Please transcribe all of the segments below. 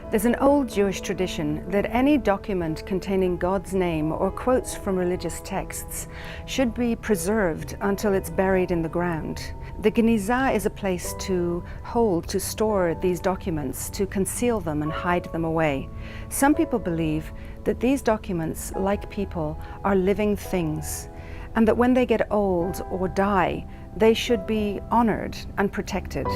There's an old Jewish tradition that any document containing God's name or quotes from religious texts should be preserved until it's buried in the ground. The Genizah is a place to hold, to store these documents, to conceal them and hide them away. Some people believe that these documents, like people, are living things, and that when they get old or die, they should be honored and protected.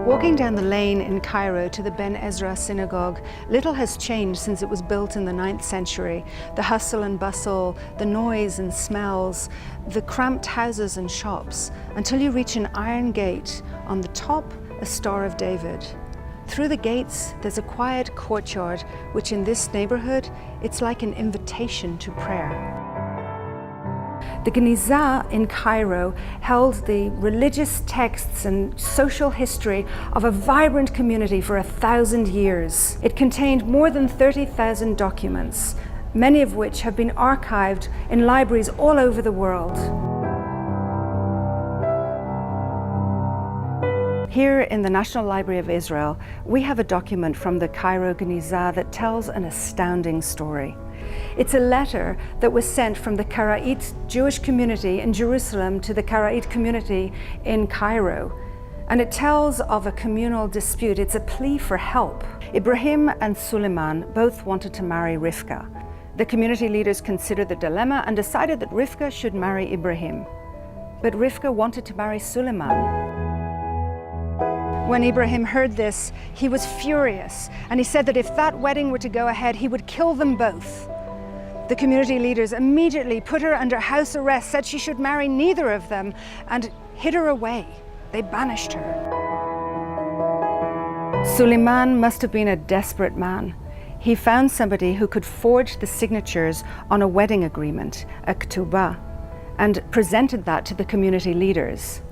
Walking down the lane in Cairo to the Ben Ezra synagogue, little has changed since it was built in the 9th century. The hustle and bustle, the noise and smells, the cramped houses and shops, until you reach an iron gate, on the top a Star of David. Through the gates there's a quiet courtyard, which in this neighborhood, it's like an invitation to prayer. The Genizah in Cairo held the religious texts and social history of a vibrant community for 1,000 years. It contained more than 30,000 documents, many of which have been archived in libraries all over the world. Here in the National Library of Israel, we have a document from the Cairo Genizah that tells an astounding story. It's a letter that was sent from the Karaite Jewish community in Jerusalem to the Karaite community in Cairo. And it tells of a communal dispute. It's a plea for help. Ibrahim and Suleiman both wanted to marry Rivka. The community leaders considered the dilemma and decided that Rivka should marry Ibrahim. But Rivka wanted to marry Suleiman. When Ibrahim heard this, he was furious, and he said that if that wedding were to go ahead, he would kill them both. The community leaders immediately put her under house arrest, said she should marry neither of them, and hid her away. They banished her. Suleiman must have been a desperate man. He found somebody who could forge the signatures on a wedding agreement, a ketubah, and presented that to the community leaders.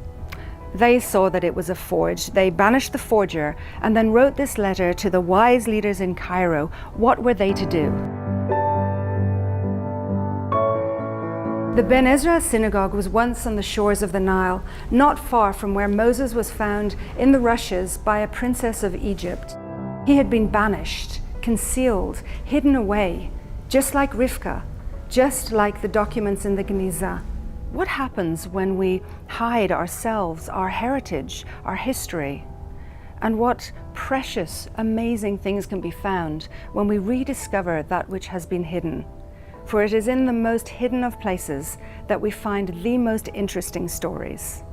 They saw that it was a forge. They banished the forger and then wrote this letter to the wise leaders in Cairo. What were they to do? The Ben Ezra synagogue was once on the shores of the Nile, not far from where Moses was found in the rushes by a princess of Egypt. He had been banished, concealed, hidden away, just like Rivka, just like the documents in the Genizah. What happens when we hide ourselves, our heritage, our history? And what precious, amazing things can be found when we rediscover that which has been hidden? For it is in the most hidden of places that we find the most interesting stories.